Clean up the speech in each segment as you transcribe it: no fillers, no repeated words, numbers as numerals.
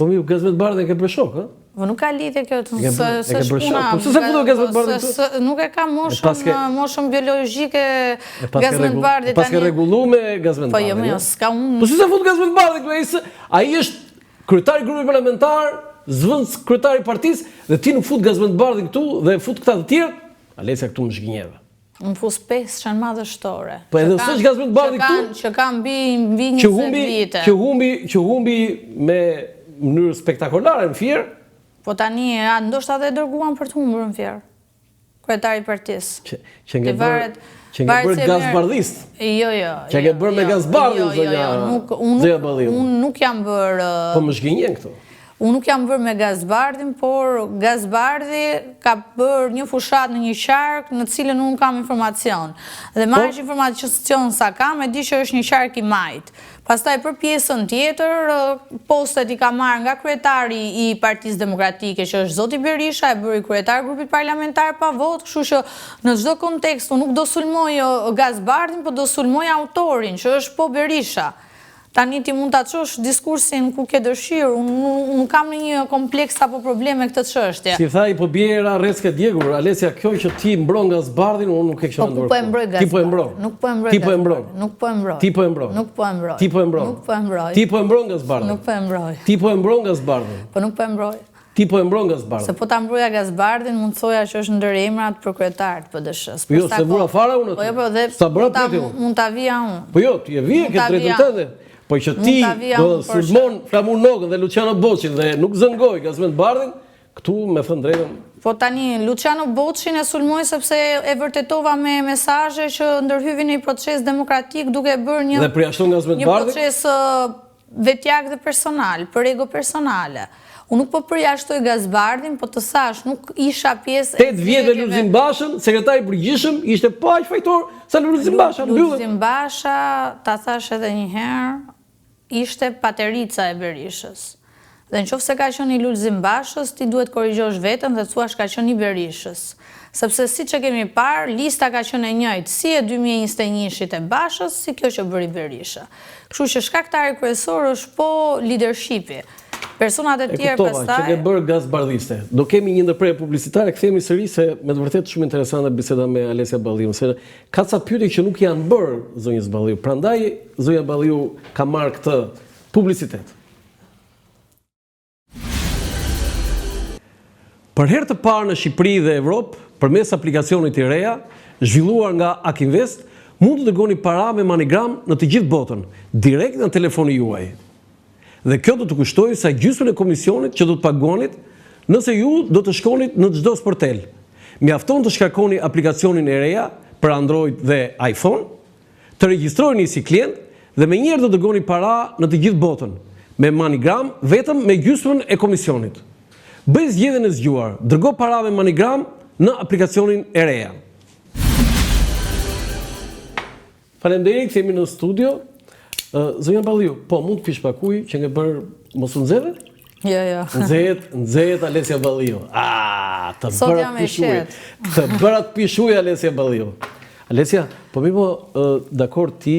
Po mi, Gazmet Bardhin e ke bërë shok, ha? Po nuk ka lidhje kjo të se shpuna. Po se futu Gazmet Bardhin? Nuk e ka moshën biologjike Gazmet Bardhi. Pas ke rregullu me Gazmet Bardhin? Po jo, s'ka unë. Po si se futu Gazmet Bardhin? Ai është kryetari i grupit parlamentar, zvendës kryetari i partisë, dhe ti nuk fut Gazmet Bardhin këtu dhe fut këta të tjerë, Alesia këtu më zhgënjeve. Më fus 5 qanë madhështore. Po edhe s'është Gazmet Bardhi këtu? Që ka mbi 20 vite. Që humbi me mënyrë spektakolare në Fier. Po tani, ndoshta dhe dërguan për të humbur në Fier. Kryetari i partisë. Që nge bërë gazbardhist. Jo. Që nge bërë me gazbardhin, zonja Balliu. Unë nuk jam bërë... Po më zhgënjen këtu. Unë nuk jam bërë me Gazbardhin, por Gazbardhi ka bërë një fushat në një qark në cilën unë kam informacion. Dhe marrë që informacion sa kam, e di që është një qark i majtë. Pastaj për pjesën tjetër, postet i ka marrë nga kryetari i Partisë Demokratike, që është Zoti Berisha, e bëri kryetar grupit parlamentar pa votë, kështu që në çdo kontekst unë nuk do sulmoj Gazbardhin, po do sulmoj autorin, që është po Berisha. Tani ti mund ta çosh diskursin ku ke dëshirë, unë nuk kam një kompleks apo probleme këtë çështje. Si thaj, po bjera rreske djegur, Alesia, kjo që ti mbron Gazbardhin, unë nuk e kisha ndorë. Po e mbroj Gazbardhin. Ti po e mbron. Nuk po e mbroj. Ti po e mbron. Nuk po e mbroj. Ti po e mbron. Nuk po e mbroj. Ti po e mbron. Nuk po e mbroj. Ti po e mbron Gazbardhin. Nuk po e mbroj. Ti po e mbron Gazbardhin. Po nuk po e mbroj. Ti po e mbron Gazbardhin. Se po ta mbroja Gazbardhin, mund thoja që është ndër emrat për kryetar të PD-s-s. Po jo, se vura fare unë. Po jo, po dhe mund ta vija unë. Po jo, ti e vije ke drejtën tënde. Po që ti do sulmon Flamur Nogën dhe Luciano Boçin dhe nuk zëngoj Gazmet Bardhin, këtu me thënë drejtën. Po tani, Luciano Boçin e sulmoj sepse e vërtetova me mesazhe që ndërhyvin në një proces demokratik duke bërë një proces vetjak dhe personal, për ego personale. Unë nuk po përjashtoj Gazbardhin, po të thash, nuk isha pjesë... 8 vjetë Lulzim Bashën, sekretari përgjithshëm, ishte pa aq fajtor sa Lulzim Basha. Lulzim Basha, ta thash edhe një herë, ishte paterica e Berishës. Dhe në qoftë se ka qenë i Lulzim Bashës, ti duhet korrigjosh veten dhe thuash ka qenë i Berishës. Sepse si që kemi parë, lista ka qenë e njëjtë, si e 2021-shit e Bashës, si kjo që bëri Berisha. Kështu që shkaktari kryesor është po leadershipi. Personat e tjerë pastaj... Që ke bërë Gazbardhiste. Do kemi një ndërprerje publicitare, kthehemi sërish se me të vërtetë shumë interesante biseda me Alesia Balliu, se ka ca pyetje që nuk janë bërë zonjës Balliu. Prandaj zonja Balliu ka marrë këtë publicitet. Për herë të parë në Shqipëri dhe Evropë, përmes aplikacionit të reja, zhvilluar nga Akinvest, mund të dërgoni para me MoneyGram në të gjithë botën, direkt në telefonin juaj. Dhe kjo do të kushtoj sa gjysmën e komisionit që do të paguanit nëse ju do të shkonit në çdo sportel. Mjafton të shkarkoni aplikacionin e reja për Android dhe iPhone, të regjistrojeni si klient dhe menjëherë do të dërgoni para në të gjithë botën, me MoneyGram vetëm me gjysmën e komisionit. Bëj zgjedhjen e zgjuar, dërgo para me MoneyGram në aplikacionin e reja. Faleminderit, kthehemi në studio. Zonja Balliu, po mund të pish pak ujë që nge bërë mos u nxehtë? Jo. Nxehtë Alesia Balliu. Të bëra të pish ujë. Të bëra të pish ujë Alesia Balliu. Alesia, po mi po dakord ti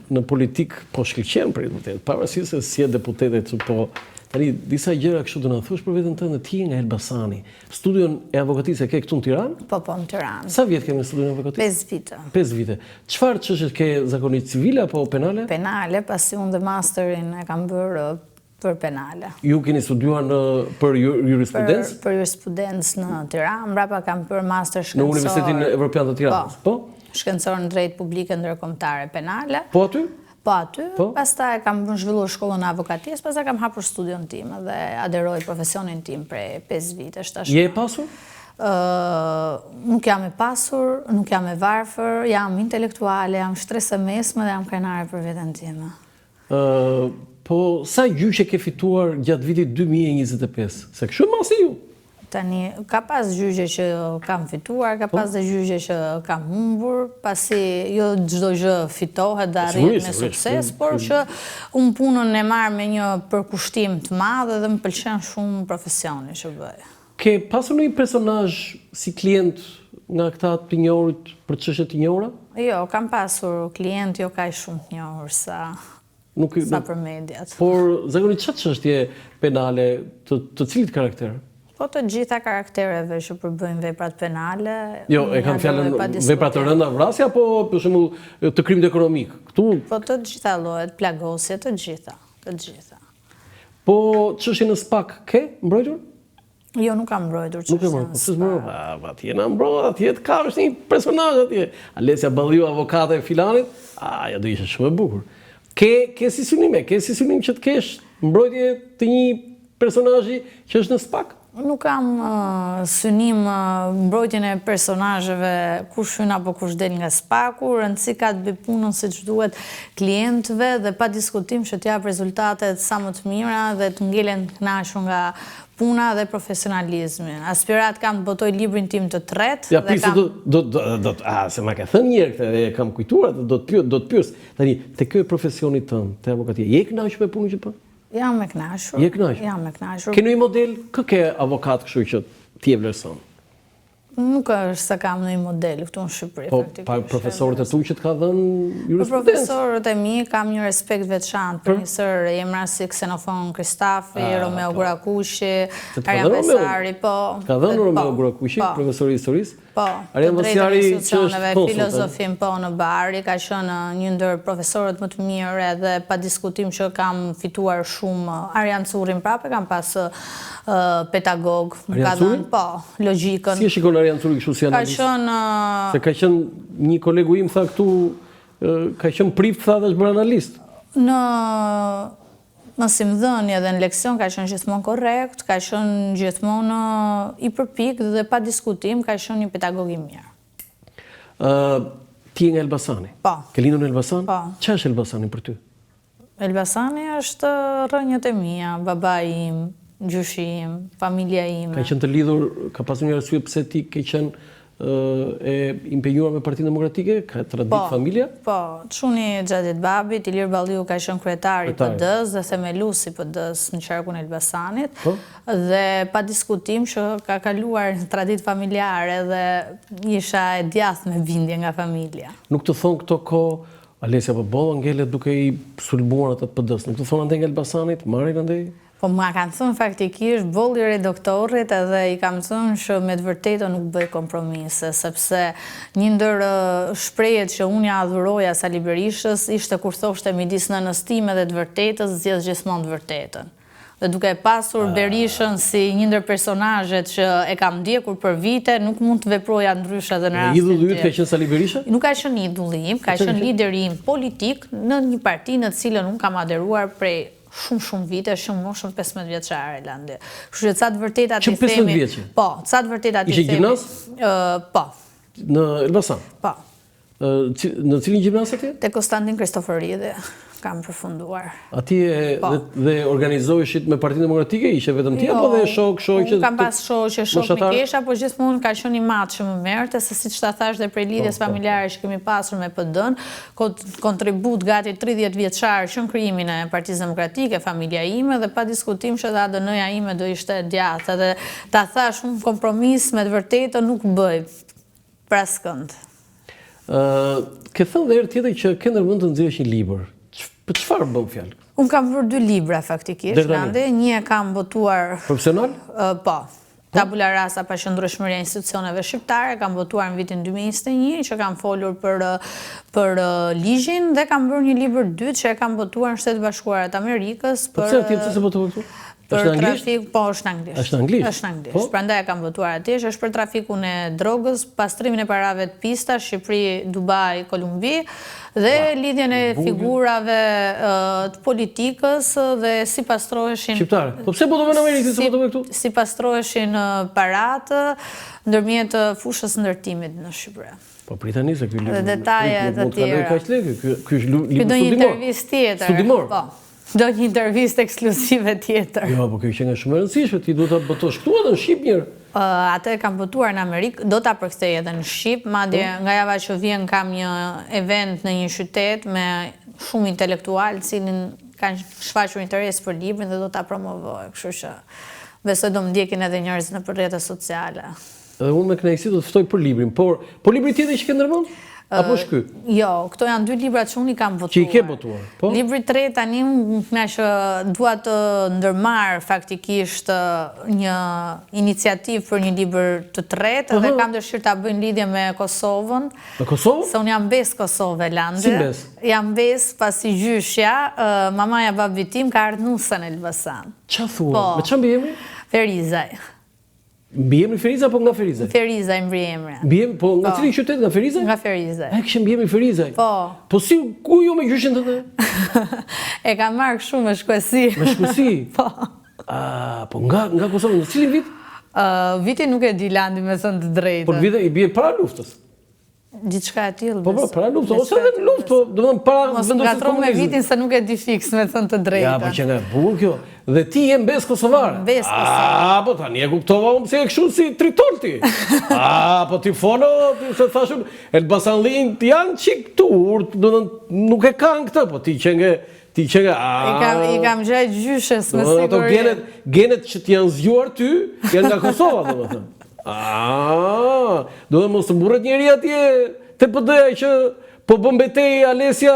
në politik po shkëlqen për vërtet, pavarësisht se si e deputete po tani disa gjëra kështu do na thush për veten tënde, ti nga Elbasani. Studion e avokatisë e ke këtu në Tiranë? Po, në Tiranë. Sa vjet ke në studion e avokatisë? 5 vite. 5 vite. Çfarë çështje ke zakonisht civile apo penale? Penale, pasi unë dhe masterin e kam bërë për penale. Ju keni studiuar për jurisprudencë? Për jurisprudencë në Tiranë, mbrapa kam bërë master shkencor. Në Universitetin Evropian të Tiranës? Po. Shkencor në drejt publike ndërkombëtare penale. Po aty? Po aty, pastaj kam zhvilluar shkollën e avokatisë, pastaj kam hapur studion tim dhe aderoj profesionin tim prej 5 vitesh tash. Je e pasur? Nuk jam e pasur, nuk jam e varfër, jam intelektuale, jam shtres e mesme dhe jam krenare për veten time. Po sa gjyqe ke fituar gjatë vitit 2025? Se kështu masi ju? Tani, ka pas gjyqe që kam fituar, ka pas dhe gjyqe që kam humbur, pasi jo çdo gjë fitohet dhe arrin me sukses, por që unë punën e marr me një përkushtim të madh dhe më pëlqen shumë profesioni që bëj. Ke pasur një personazh si klient nga këta të njohurit për çështje të njohura? Jo, kam pasur klient jo kaq shumë të njohur sa sa për mediat. Por zakonisht çfarë çështje penale të cilit karakter? Po të gjitha karaktereve që përbëjnë veprat penale. Jo, e kam fjalën vepra të rënda vrasja, apo për shembull të krimit ekonomik. Këtu po të gjitha llojet, plagosje, të gjitha. Po çështjen e SPAK ke mbrojtur? Jo, nuk kam mbrojtur çështjen. Nuk e mbrojtur. Po s'mbrojtur. Atje na mbrojtur, atje ka është një personazh atje. Alesia Balliu, avokate e filanit. Ja do ishte shumë e bukur. Ke si synim që të kesh mbrojtje të një personazhi që është në SPAK? Nuk kam synim mbrojtjen e personazheve kush hyn apo kush del nga SPAK-u, rëndësi ka të bëj punën siç duhet klientëve dhe pa diskutim që t'jap rezultatet sa më të mira dhe të ngelen të kënaqur nga puna dhe profesionalizmi. Aspirat kam të botoj librin tim të tretë. Ja, prisë, se ma ka thënë njerë këtë, e kam kujtuar, do të pyes. Tani, te kjo e profesionit tënë, te avokatia, je kënaqur me punën që bën? Jam e kënaqur. Je kënaqur? Jam e kënaqur. Ke ndonjë model, ke avokat kështu që ti e vlerëson? Nuk është se kam ndonjë model këtu në Shqipëri. Po, profesorët e tu që të ka dhënë jurisprudencë? Për profesorët e mi kam një respekt veçantë për njësër emra si Xenofon Kristafi, Romeo Gurakushi, Arjan Besari, po. Ka dhënë Romeo Gurakushi, profesori historisë? Po, të drejtën e institucioneve, filozofin po në Bari, ka qenë një ndër profesorët më të mirë edhe pa diskutim që kam fituar shumë. Arjan Currin prapë kam pas pedagog. Arjan Currin? Po, logjikën. Si e shikon Arjan Currin kështu si analist? Se ka qenë një kolegu im tha këtu, ka qenë prift tha dhe është bërë analist. Në mësimdhënie dhe në leksion ka qenë gjithmonë korrekt, ka qenë gjithmonë i përpik dhe pa diskutim ka qenë një pedagog i mirë. Ti nga Elbasani? Po. Ke lindur në Elbasan? Po. Ç'është është Elbasani për ty? Elbasani është rrënjët e mia, baba im, gjyshi im, familja ime. Ka qenë të lidhur, ka pasur një arsye pse ti ke qenë e impenjuar me Partinë Demokratike, ka tradit familja? Po, çuni Xhadet Babit, Ilir Balliu ka qenë kryetari i PD-s dhe themeluesi i PD-s në qarkun e Elbasanit, dhe pa diskutim që ka kaluar tradit familjare dhe isha e djathtë me bindje nga familja. Nuk të thon këto kohë Alesia Bolla ngelet duke i sulmuar atë PD-s, nuk të thon andej nga Elbasanit, marrin andej? Po ma kanë thënë faktikisht bolli i redaktorit edhe i kam thënë që me të vërtetë nuk bëj kompromise, sepse një ndër shprehjet që unë ja adhuroja Sali Berishës ishte kur thoshte midis nënës time dhe të vërtetës zgjedh gjithmonë të vërtetën. Dhe duke pasur Berishën si një ndër personazhet që e kam ndjekur për vite, nuk mund të veproja ndryshe edhe në rastin tjetër. Idulli yt ka qenë Sali Berisha? Nuk ka qenë idulli im, ka qenë lideri im politik në një parti në të cilën unë kam aderuar prej shumë vite, shumë 15 vjeçare Landi. Kështu që ca të vërtetat i themi. Që 15 vjeçë? Po, ca të vërtetat i themi. Ishe gjimnaz? Po. Në Elbasan? Po. Në cilin gjimnaz atje? Te Konstantin Kristoforidi kam përfunduar. Atje dhe organizoheshit me Partinë Demokratike, ishe vetëm ti apo dhe shoqë? Kam pas shoqë më kesha, po gjithmonë ka qenë i madh që më merrte, se siç ta thash dhe prej lidhjes familjare që kemi pasur me PD-n, kontribut gati 30 vjeçar që në krijimin e Partisë Demokratike, familja ime dhe pa diskutim që dhe ADN-ja ime do ishte djathtë, dhe ta thash unë kompromis me të vërtetë nuk bëj për askënd. Ke thënë dhe herë tjetër që ke ndërmend të nxjerrësh një libër. Për çfarë bën fjalë? Unë kam bërë 2 libra faktikisht, Landi. Një e kam botuar profesional? Po. Tabula rasa pa qëndrueshmëria e institucioneve shqiptare, kam botuar në vitin 2021, që kam folur për ligjin, dhe kam bërë një libër dytë që e kam botuar në Shtetet Bashkuara të Amerikës për se botuar këtu? Për trafik, po është në anglisht. Është në anglisht? Është në anglisht. Prandaj e kam votuar atje, që është për trafikun e drogës, pastrimin e parave të pista, Shqipëri, Dubai, Kolumbi, dhe lidhjen e figurave të politikës dhe si pastroheshin... Shqiptare? Po pse botove në Amerikë, si botove këtu? Si pastroheshin paratë ndërmjet fushës ndërtimit në Shqipëri. Po pritani se ky libër... Dhe detajet të tjera. Ky është libër studimor. Do një intervistë ekskluzive tjetër. Jo, po kjo që nga shumë e rëndësishme, ti do të botosh këtu edhe në Shqip njërë. Atë e kam botuar në Amerikë, do të përkthej edhe në Shqip, madje nga java që vjen kam një event në një qytet me shumë intelektual, cilin kanë shfaqur interes për librin dhe do të promovoj, kështu që besoj do më ndjekin edhe njerëz në rrjetet sociale. Edhe unë me kënaqësi do të ftoj për librin, por libri tjetër që ke ndërmend? Apo shky? Jo, këto janë 2 libra që unë i kam votuar. Që i ke votuar, po? Libri 3 tani nga që dua të ndërmarr faktikisht një iniciativë për një libër të tretë dhe kam dëshirë ta bëj në lidhje me Kosovën. Me Kosovë? Se unë jam bes Kosovë lande. Si bes? Jam bes pasi gjyshja, mamaja babi tim ka ardhur Nusa në Elbasan. Qa thua? Po. Me qa mbi emri? Ferizaj. Mbi emri Ferizaj apo nga Ferizaj? Ferizaj mbi emri. Mbi emri, po nga cili qytet nga Ferizaj? Nga Ferizaj. E kishe mbi emri Ferizaj? Po. Po si, ku ju me gjyshin të dhe? E kam marrë shumë me shkuesi. Me shkuesi? Po. Po nga Kosovë, në cilin vit? Viti nuk e di landi me thënë të drejtë. Por vite i bie para luftës. Diçka e tillë. Po para luftës, ose edhe në luftë, po do të thënë para mos vendosit ngatron me vitin se nuk e di fiks me thënë të drejtën. Ja, po që nga bukur kjo. Dhe ti je mbes kosovare. Mbes kosovare. Po tani e kuptova unë pse e kështu si tritolti. Po ti fono, se thashun, Elbasanlin janë çik turp, do të thënë nuk e kanë këtë, po ti që nga I kam gjaj gjyshes me siguri. Ato genet që t'janë zgjuar ty, janë nga Kosova, do të thënë. Do dhe mos të mburret njeri atje të PD-ja që po bën betej Alesja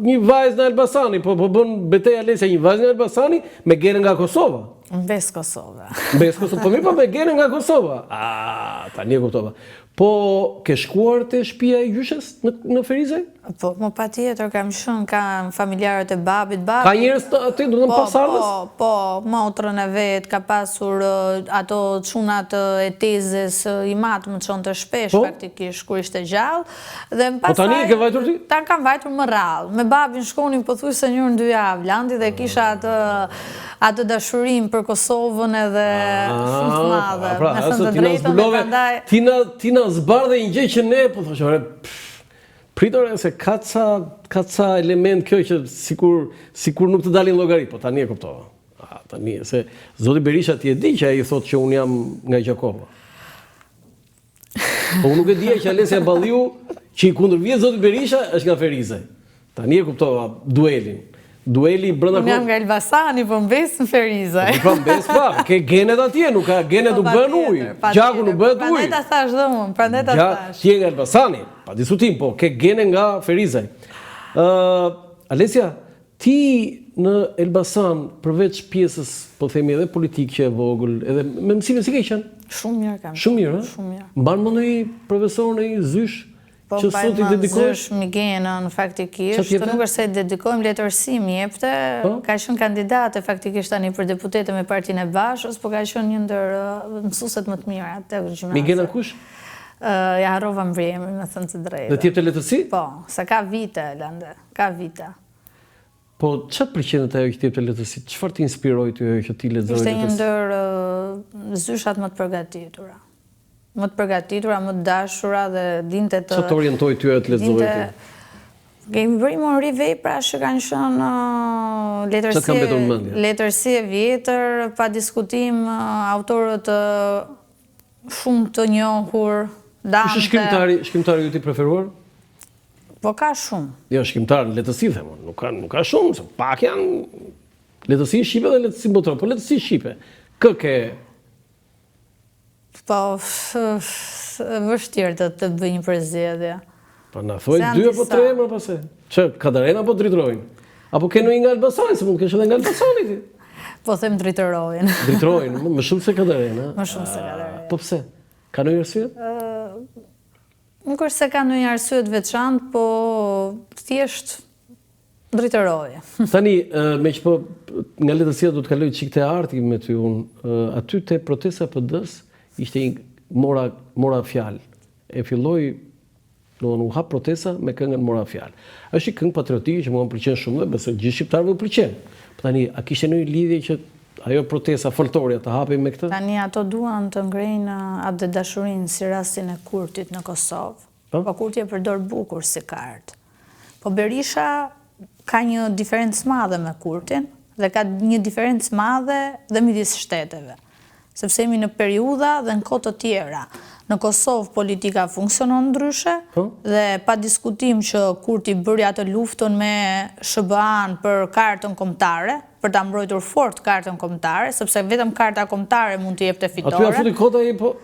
një vajzë në Elbasani, po bën betej Alesja një vajzë në Elbasani me gene nga Kosova. Mbes Kosova. Mbes Kosova, po mi pa me gene nga Kosova. Tani e kuptova. Po ke shkuar te shtëpia e gjyshes në Ferizaj? Po, më patjetër kam shënë, kam familjarët e babit. Ka njerëz aty, do të thënë pasardhës? Po, motrën e vet, ka pasur ato çunat e tezes, i matë më çonte shpesh faktikisht kur ishte gjallë. Dhe më pastaj. Po tani e ke vajtur ti? Ta kam vajtur më rrallë. Me babin shkonim pothuajse një orë 2 javë landi dhe kisha atë dashurim për Kosovën edhe shumë të madhe. Pra, asë ti na zbulove, ti na zbardhe një gjë që ne, po thashore, pritore se ka ca element kjo që sikur nuk të dalin llogari, po tani e kuptova. Tani, se Zoti Berisha ti e di që ai thotë që unë jam nga Gjakova. Po unë nuk e dija që Alesja Balliu, që i kundërvjet Zoti Berisha, është nga Ferizaj. Tani e kuptova duelin. Dueli brenda Unë jam nga Elbasani, po mbes në Ferizaj. Po mbes pa, ke genet atje, nuk ka genet nuk bën ujë. Gjaku nuk bëhet ujë. Prandaj ta thash dhe unë, prandaj ta thash. Ti je nga Elbasani, pa diskutim, po ke gene nga Ferizaj. Alesja, ti në Elbasan, përveç pjesës, po themi edhe politikë që e vogël, edhe me mësimin si ke qenë? Shumë mirë kam. Shumë mirë, ëh? Shumë mirë. Mban mend një profesor në një zysh? Po që sot i dedikohesh? Migenën faktikisht, nuk është se i dedikojmë letërsi më jepte, ka qenë kandidate faktikisht tani për deputete me Partinë e Bashkës, po ka qenë një ndër mësueset më të mira atë gjimnazi. Migena kush? Ja harrova emrin, me thënë të drejtë. Dhe ti jep të letërsi? Po, sa ka vite lande, ka vite. Po çfarë pëlqen ajo që ti jep të letërsi? Çfarë të inspiroi ty ajo që ti lexoje letërsi? Ishte një ndër zyshat më të përgatitura. Më të përgatitura, më të dashura dhe dinte të... Çfarë të orientoi ty të lexoje ti? Kemi bërë më ri vepra që kanë qenë letërsi e vjetër, pa diskutim, autorët shumë të njohur, Dante... Ishte shkrimtari ju ti preferuar? Po ka shumë. Jo, shkrimtar në letërsi them, nuk ka shumë, se pak janë letërsi shqipe dhe letërsi botërore, po letërsi shqipe. Kë ke... Po, vështirë të bëj një përzgjedhje. Po na thuaj 2 apo 3 më pastaj. Çe, Kadarena apo Dritrojnë? Apo ke ndonjë nga Elbasani, se mund të kesh edhe nga Elbasani ti. Po them Dritrojnë. Dritrojnë, më shumë se Kadarena. Më shumë se Kadarena. Po pse? Ka ndonjë arsye? Nuk është se ka ndonjë arsye të veçantë, po thjesht Dritrojnë. Tani, me që po nga letërsia do të kaloj çik te arti me ty unë, aty te protesta PD-s ishte mora fjalë. E filloi, u hap protesta me këngën Mora fjalë. Është një këngë patriotike që mua më pëlqen shumë dhe besoj gjithë shqiptarëve u pëlqen. Po tani, a kishte ndonjë lidhje që ajo protesta foltoria të hapej me këtë? Tani ato duan të ngrejnë atë dashurinë si rastin e Kurtit në Kosovë. Po Kurti e përdor bukur si kartë. Po Berisha ka një diferencë madhe me Kurtin dhe ka një diferencë madhe dhe midis shteteve. Sepse jemi në periudha dhe në kohë të tjera. Në Kosovë politika funksionon ndryshe dhe pa diskutim që Kurti bëri atë luftën me SBA-n për kartën kombëtare, për ta mbrojtur fort kartën kombëtare, sepse vetëm karta kombëtare mund të jepte fitore. Aty a futi kota i po...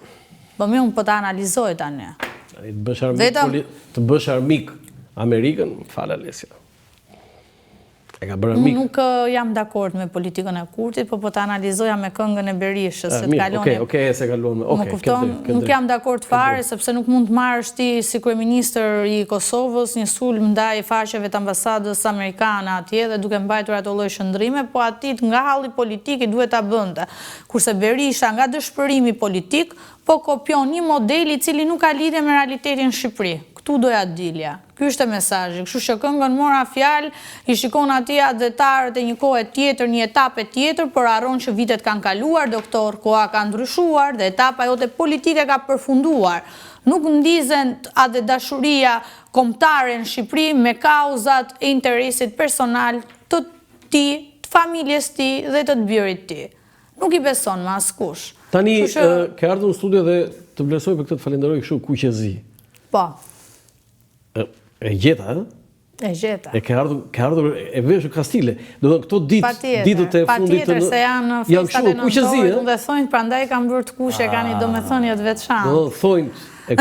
Po mi unë po ta analizoj tani. Të bësh armik Amerikën, fala Lesja. E ka bërë armik. Nuk jam dakord me politikën e Kurtit, po të analizoja me këngën e Berishës. Okej, se kalon. Më kupton, nuk jam dakord fare, sepse nuk mund të marrësh ti si kryeministër i Kosovës një sulm ndaj faqeve të ambasadës amerikane atje dhe duke mbajtur ato lloj shëndrime, po atit nga halli politik i duhet ta bënte. Kurse Berisha nga dëshpërimi politik, po kopjon një model i cili nuk ka lidhje me realitetin në Shqipëri. Këtu doja dilja. Ky është mesazhi. Kështu që këngën mora fjalë, i shikon atje adhetarët e një kohe tjetër, një etape tjetër, por harron që vitet kanë kaluar, doktor, koha ka ndryshuar dhe etapa jote politike ka përfunduar. Nuk ndizen atë dashuria kombëtare në Shqipëri me kauzat e interesit personal të ti, të familjes ti dhe të birit ti. Nuk i beson me askush. Tani ke ardhur në studio dhe të vlerësoj për këtë të falenderoj kështu kuqezi. Po. E gjeta, ë? E gjeta. E ke ardhur e veshur ka stile. Do të thonë këto ditët e fundit patjetër se janë festat e nëntorit, dhe thonë prandaj kanë bërë të kuq, e kanë një domethënie të veçantë. Do thonë e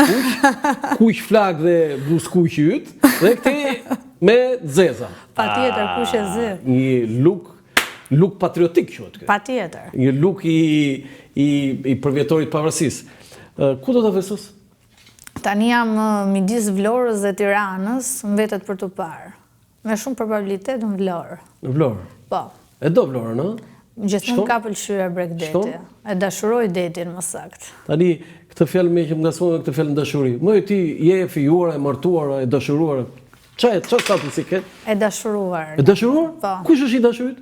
kuq flak dhe bluz kuq yt, dhe këti me zeza. Patjetër, kuq e zi. Një look patriotik quhet ky. Patjetër. Një look i përvjetorit pavarësisë. Ku do ta vësos? Tani jam midis Vlorës dhe Tiranës, mbetet për të parë. Me shumë probabilitet në Vlorë. Në Vlorë? Po. E do Vlorën, ë? Gjithmonë ka pëlqyer Bregdeti. E dashuroj detin më saktë. Tani këtë fjalë më që më ngasmon këtë fjalë dashuri. Më ti je e fijuar, e martuar, e dashuruar. Çfarë statusi ke? E dashuruar. E dashuruar? Po. Kush është i dashurit?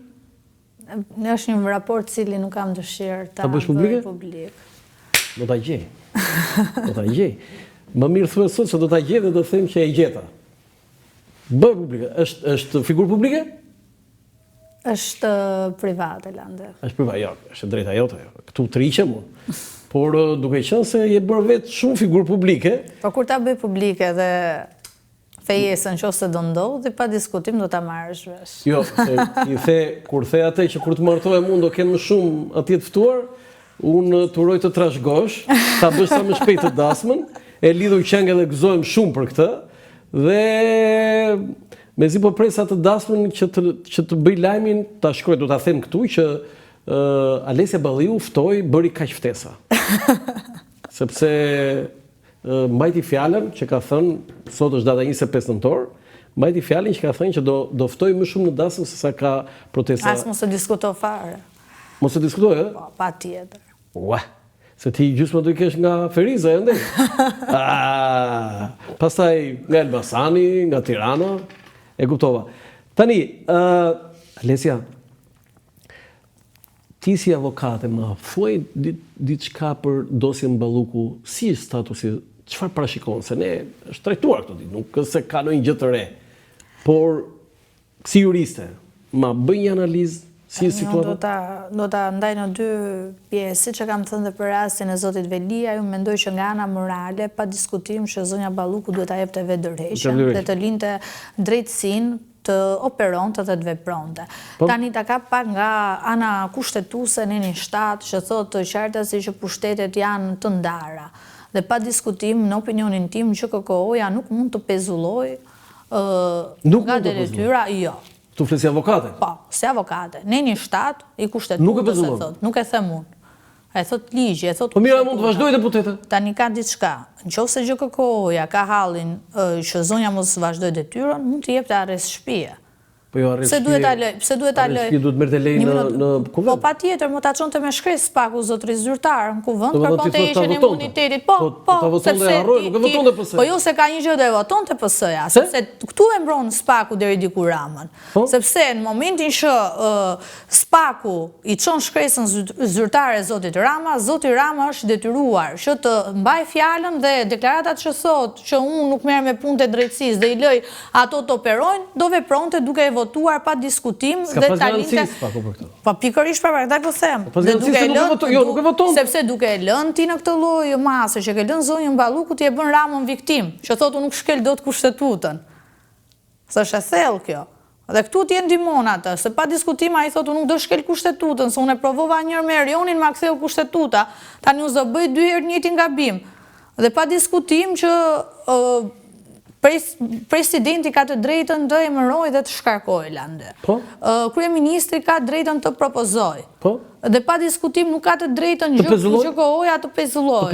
Është një raport cili nuk kam dëshirë ta bësh publik. Do ta gjej. Do ta gjej. Më mirë thuaj sot se do ta gjej dhe do them që e gjeta. Bëj publike. Është figurë publike? Është private, Lande. Është private, jo, është drejta jote. Këtu të riqem unë. Por duke qenë se je bërë vetë shumë figurë publike. Po kur ta bëj publike dhe fejesën nëse do ndodhi, pa diskutim do ta marrësh vesh. Jo, kur the atë që kur të martohem unë do kem më shumë atje të ftuar, unë të uroj të trashëgosh, ta bësh sa më shpejt të dasmën, e lidhur qengë dhe gëzojmë shumë për këtë, dhe mezi po presa të dasmën që të bëj lajmin, ta shkruaj, do ta them këtu që Alesia Balliu ftoi bëri kaq ftesa. Sepse mbajti fjalën që ka thënë, sot është data 25 nëntor, mbajti fjalën që ka thënë që do ftoj më shumë në dasëm se sa ka protesta. As mos e diskuto fare. Mos e diskutoj, e? Po, patjetër. Ua, se ti gjysmë do i kesh nga Feriza, e ndej? Pastaj nga Elbasani, nga Tirana, e kuptova. Tani, Alesia, ti si avokate më thuaj diçka për dosjen Balluku, si është statusi, çfarë parashikon, se ne është trajtuar këtë ditë, nuk se ka ndonjë gjë të re. Por si juriste, ma bëj një analizë si situata? Do ta ndaj në dy pjesë, siç e kam thënë dhe për rastin e zotit Velia, unë mendoj që nga ana morale, pa diskutim që zonja Balluku duhet ta jepte vetë dorëheqjen dhe të linte drejtësinë të operonte dhe të vepronte. Tani ta ka pak nga ana kushtetuese në një shtat që thotë qartësi që pushtetet janë të ndara. Dhe pa diskutim, në opinionin tim, GKK-ja nuk mund të pezulloj nga detyra, jo. Tu flet si avokate? Po, si avokate. Në një shtat i kushtetues e thot, nuk e them unë. E thot ligji, e thot. Po mira, mund të vazhdoj deputete. Tani ka diçka. Nëse GKK-ja ka hallin që zonja mos vazhdoj detyrën, mund të jepte arrest shtëpie. Po jo, arrest shtëpie. Pse duhet ta lej? Duhet merrte lej në kuvend. Po patjetër, më ta çonte me shkresë spaku zotëri zyrtar në kuvend, kërkonte heqjen e imunitetit. Po, sepse nuk e votonte PS. Po jo se ka një gjë do e votonte PS-ja, sepse këtu e mbron spaku deri diku Ramën. Sepse në momentin që spaku i çon shkresën zyrtare zotit Rama, zoti Rama është detyruar që të mbaj fjalën dhe deklaratat që thotë që unë nuk merr me punët e drejtësisë dhe i lëj ato të operojnë, do vepronte duke votuar pa diskutim dhe talinte. Po pikërisht për këtë po them. Sepse duke e lënë ti në këtë lloj mase që ke lënë zonjën Balluku ti e bën Ramën viktim, që thotë nuk shkel dot kushtetutën. S'është e thellë kjo. Dhe këtu ti e ndihmon atë, se pa diskutim ai thotë unë nuk do shkel kushtetutën, se unë e provova një herë me Erionin ma ktheu kushtetuta. Tani unë do bëj dy herë njëjtin gabim. Dhe pa diskutim që presidenti ka të drejtën të emërojë dhe të shkarkojë lande. Kryeministri ka drejtën të propozojë. Dhe pa diskutim nuk ka të drejtën gjykoja të pezullojë.